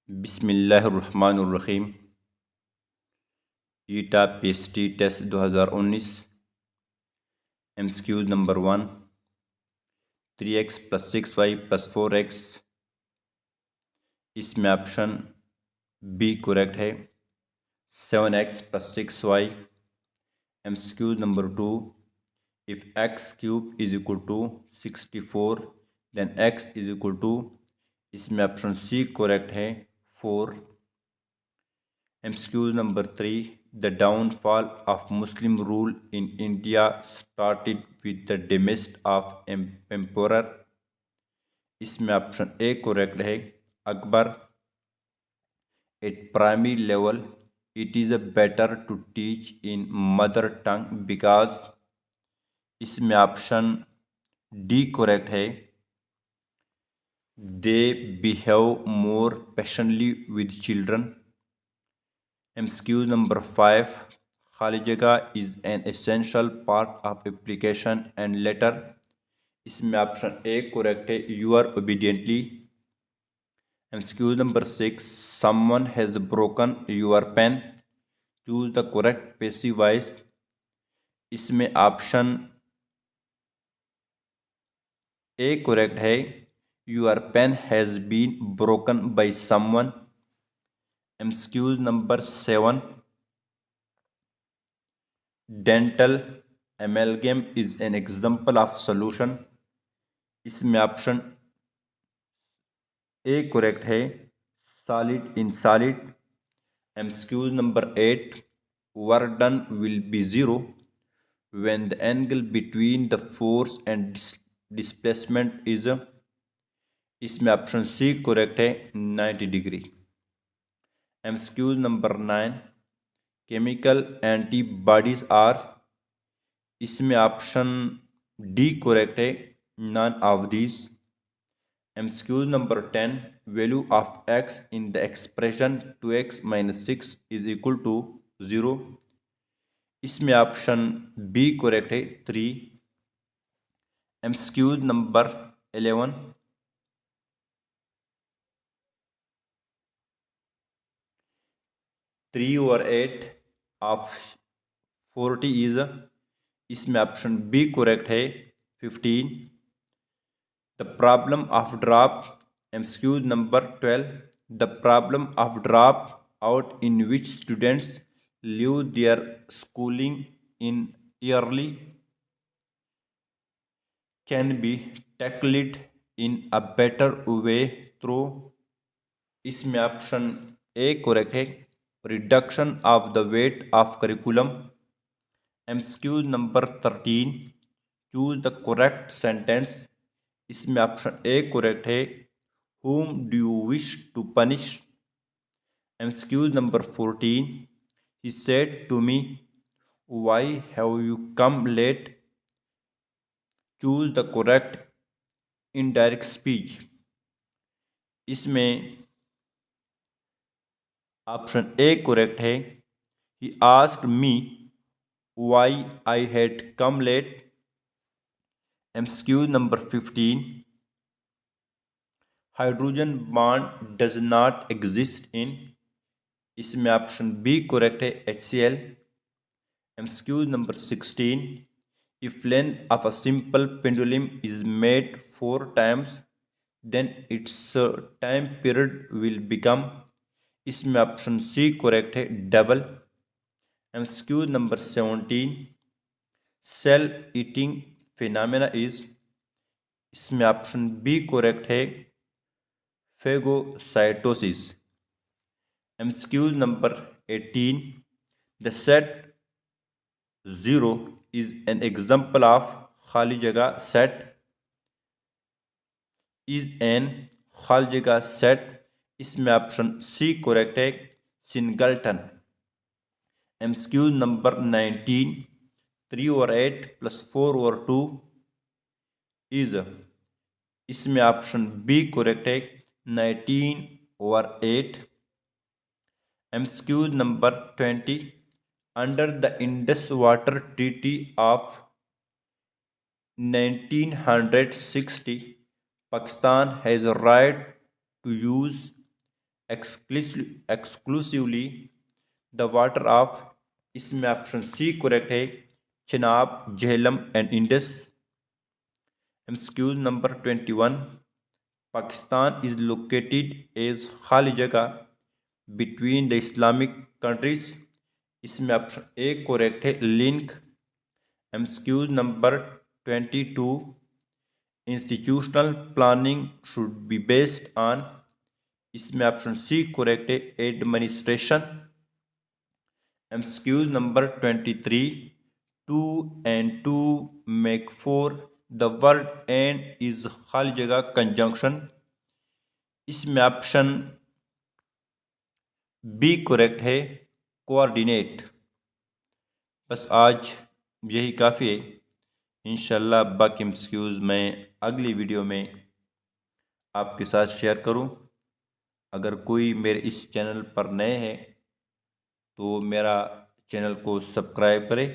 बिस्मिल्लाहिर्रहमानिर्रहीम। ETEA PST test 2019। MCQs number 1। 3x + 6y + 4x। इसमें option B correct है। 7x + 6y। MCQs number 2। If x³ = 64 then x इसमें option C correct है 4। MCQ number 3. The downfall of Muslim rule in India started with the demise of emperor. इसमें option A correct है Akbar. At primary level, it is better to teach in mother tongue because इसमें option D correct है they behave more patiently with children. MCQ number 5. खाली जगह is an essential part of application and letter. इसमें option A correct है you are obediently. MCQ number 6. Someone has broken your pen. Choose the correct passive voice. इसमें option A correct है your pen has been broken by someone. MCQ number 7. Dental amalgam is an example of solution. इसमें option A correct है solid in solid. MCQs number 8। Work done will be zero when the angle between the force and displacement is. इसमें option C correct है 90 degree. MCQs number 9। Chemical antibodies are. इसमें option D correct है none of these. MCQ number 10. Value of x in the expression 2x - 6 = 0. इसमें option B correct है 3। MCQ number 11। 3/8 of 40 is। इसमें option B correct है 15। The problem of drop. MCQ number 12. The problem of drop out in which students leave their schooling in early can be tackled in a better way through। इसमें option A correct है reduction of the weight of curriculum. MCQ number 13। Choose the correct sentence. इसमें option A correct है whom do you wish to punish। MCQ number 14। He said to me, why have you come late? Choose the correct indirect speech। इसमें option A correct है he asked me why I had come late। MCQ number 15। Hydrogen bond does not exist in. इसमें option B correct है HCl। MCQ number 16। If length of a simple pendulum is made 4 times, then its time period will become। इसमें option C correct है double. MCQ number 17। Cell eating phenomena is. इसमें option B correct है phagocytosis. MCQ number 18। The set 0 is an example of खाली जगह set is an खाली जगह set। इसमें option C correct है सिंगलटन। MCQ number 19। 3/8 + 4/2 इज। इसमें ऑप्शन बी करेक्ट है 19/8। MCQ number 20। Under the Indus Water Treaty of 1960, Pakistan has a right to use exclusively the water of, इसमें option C correct है, Chenab, Jhelum and Indus. MCQs number 21, Pakistan is located as खाली जगह between the Islamic countries, इसमें option A correct है, link. MCQs number 22, institutional planning should be based on, इसमें option C correct है, administration. MCQs number 23, two and two make four, the word and is खाली जगह conjunction, इसमें option B correct है, coordinate. बस आज यही काफ़ी है। इंशाल्लाह बाकी एमसीक्यूज मैं अगली वीडियो में आपके साथ शेयर करूं। अगर कोई मेरे इस चैनल पर नए हैं तो मेरा चैनल को सब्सक्राइब करें